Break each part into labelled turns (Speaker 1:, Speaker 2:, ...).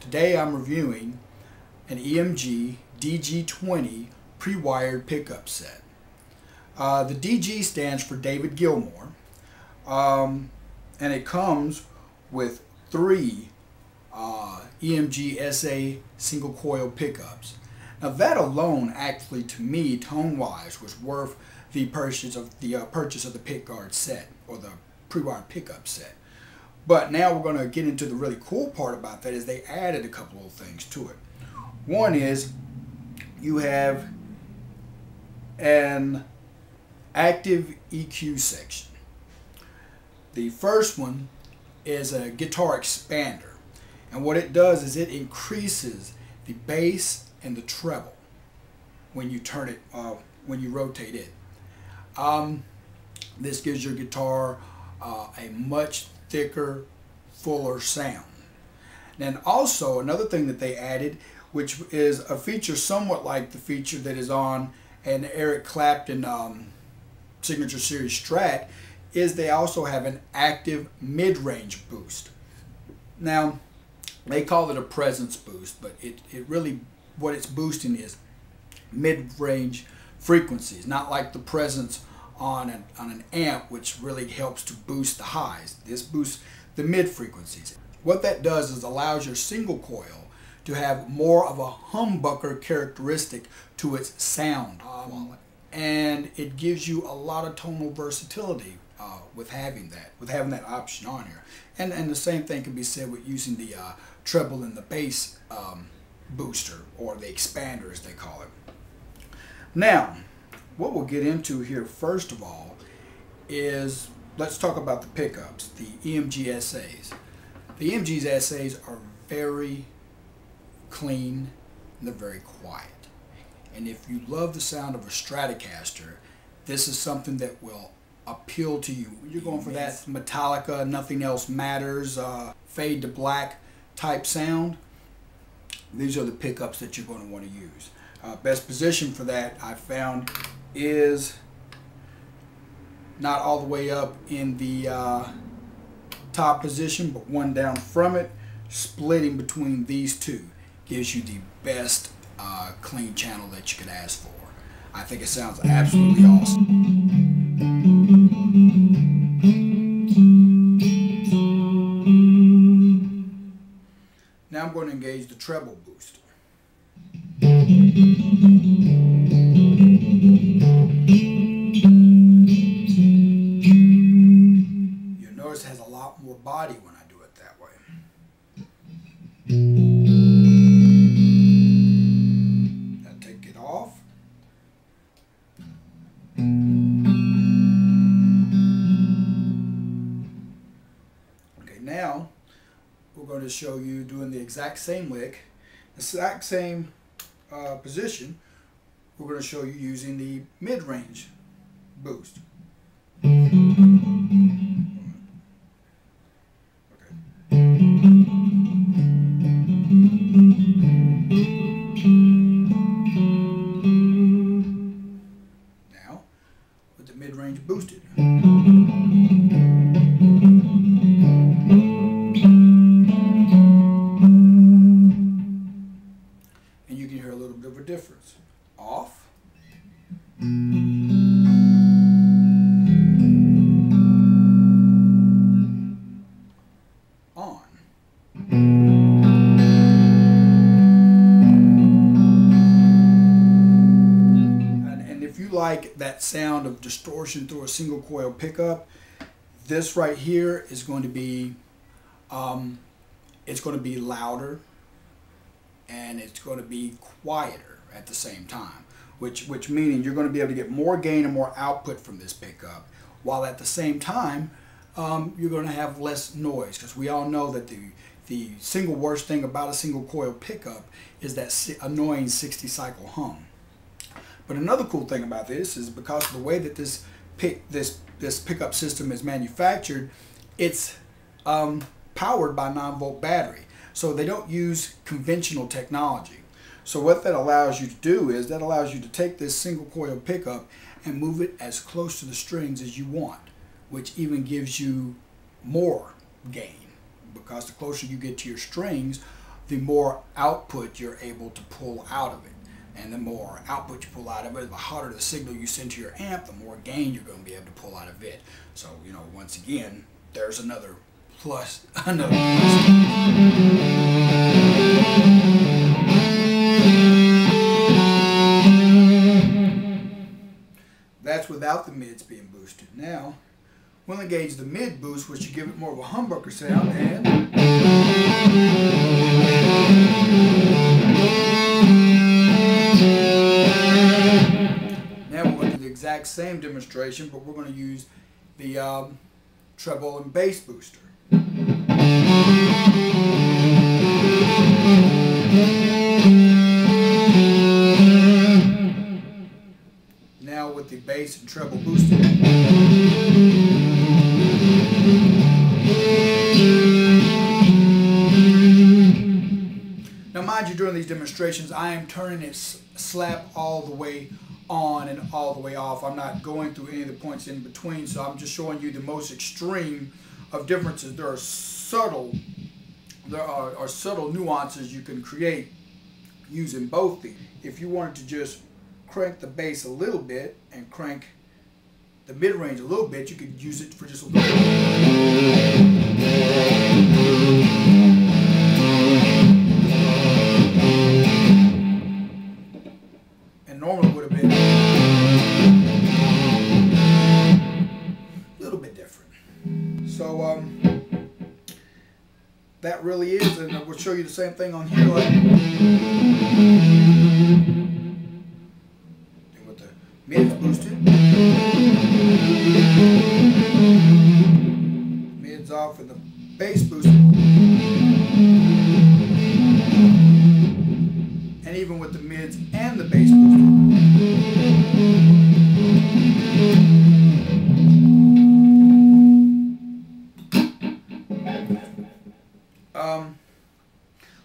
Speaker 1: Today I'm reviewing an EMG DG-20 pre-wired pickup set. The DG stands for David Gilmour, and it comes with 3 EMG SA single coil pickups. Now that alone, actually, to me, tone-wise, was worth the purchase of the pickguard set, or the pre-wired pickup set. But now we're going to get into the really cool part about that. Is they added a couple of things to it. One is you have an active EQ section. The first one is a guitar expander, and what it does is it increases the bass and the treble when you turn it, when you rotate it. This gives your guitar a much thicker, fuller sound. And also another thing that they added, which is a feature somewhat like the feature that is on an Eric Clapton Signature Series Strat, is they also have an active mid-range boost. Now they call it a presence boost, but it really, what it's boosting is mid-range frequencies, not like the presence on an amp, which really helps to boost the highs. This boosts the mid frequencies. What that does is allows your single coil to have more of a humbucker characteristic to its sound quality, and it gives you a lot of tonal versatility with having that option on here. And the same thing can be said with using the treble and the bass booster, or the expander as they call it. Now, what we'll get into here first of all is, let's talk about the pickups, the EMG SAs. The EMG SAs are very clean and they're very quiet. And if you love the sound of a Stratocaster, this is something that will appeal to you. When you're going for that Metallica, nothing else matters, fade to black type sound, these are the pickups that you're going to want to use. Best position for that, I found, is not all the way up in the top position, but one down from it, splitting between these two gives you the best clean channel that you could ask for. I think it sounds absolutely awesome. Now I'm going to engage the treble boost. You'll notice it has a lot more body when I do it that way. Now take it off. Okay, now we're going to show you doing the exact same lick, the exact same position. We're going to show you using the mid-range boost. Okay. Now, with the mid-range boosted. And you can hear a little bit of a difference. Off. On. And if you like that sound of distortion through a single coil pickup, this right here is going to be it's going to be louder, and it's going to be quieter at the same time, which meaning you're going to be able to get more gain and more output from this pickup, while at the same time you're going to have less noise, because we all know that the single worst thing about a single coil pickup is that annoying 60 cycle hum. But another cool thing about this is, because of the way that this pickup system is manufactured, it's powered by 9-volt battery. So they don't use conventional technology. So what that allows you to do is, that allows you to take this single coil pickup and move it as close to the strings as you want, which even gives you more gain, because the closer you get to your strings, the more output you're able to pull out of it. And the more output you pull out of it, the hotter the signal you send to your amp, the more gain you're going to be able to pull out of it. So, you know, once again, there's another plus. That's without the mids being boosted. Now, we'll engage the mid boost, which should give it more of a humbucker sound, and now we're going to do the exact same demonstration, but we're going to use the treble and bass booster. Now with the bass and treble boosted. Now mind you, during these demonstrations I am turning it slap all the way on and all the way off. I'm not going through any of the points in between, so I'm just showing you the most extreme of differences. There are subtle nuances you can create using both these. If you wanted to just crank the bass a little bit and crank the mid-range a little bit, you could use it for just a little bit. And normally would have been a little bit different. So that really is, and we'll show you the same thing on here. Like, with the mids boosted, mids off, and the bass boosted, and even with the mids and the bass boosted.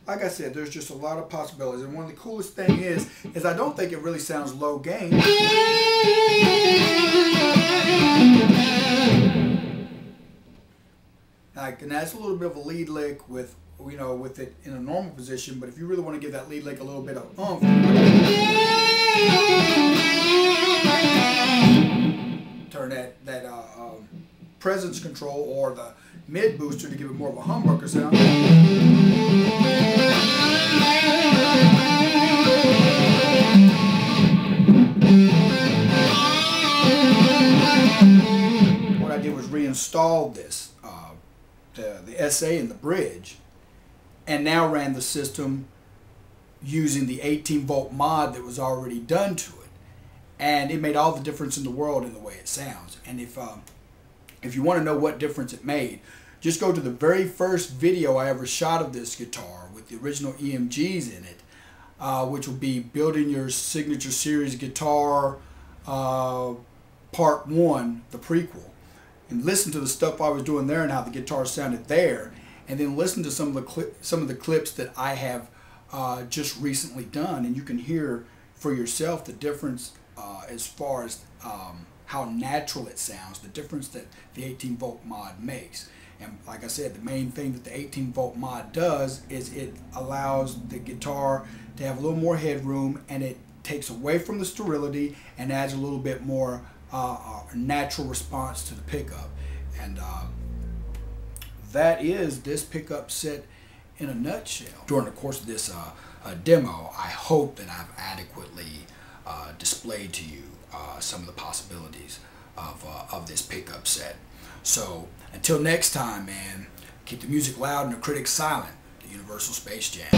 Speaker 1: Like I said, there's just a lot of possibilities, and one of the coolest thing is I don't think it really sounds low gain. Like, and that's a little bit of a lead lick with, you know, with it in a normal position. But if you really want to give that lead lick a little bit of oomph, turn that presence control or the mid booster to give it more of a humbucker sound. What I did was reinstall this, the SA and the bridge, and now ran the system using the 18-volt mod that was already done to it, and it made all the difference in the world in the way it sounds. And if you want to know what difference it made, just go to the very first video I ever shot of this guitar with the original EMGs in it, which will be Building Your Signature Series Guitar Part 1, the prequel. And listen to the stuff I was doing there and how the guitar sounded there, and then listen to some of the clips that I have just recently done, and you can hear for yourself the difference as far as how natural it sounds, the difference that the 18-volt mod makes. And like I said, the main thing that the 18-volt mod does is it allows the guitar to have a little more headroom, and it takes away from the sterility and adds a little bit more natural response to the pickup. And that is this pickup set in a nutshell. During the course of this demo, I hope that I've adequately displayed to you some of the possibilities of this pickup set. So until next time, man, keep the music loud and the critics silent. The Universal Space Jam.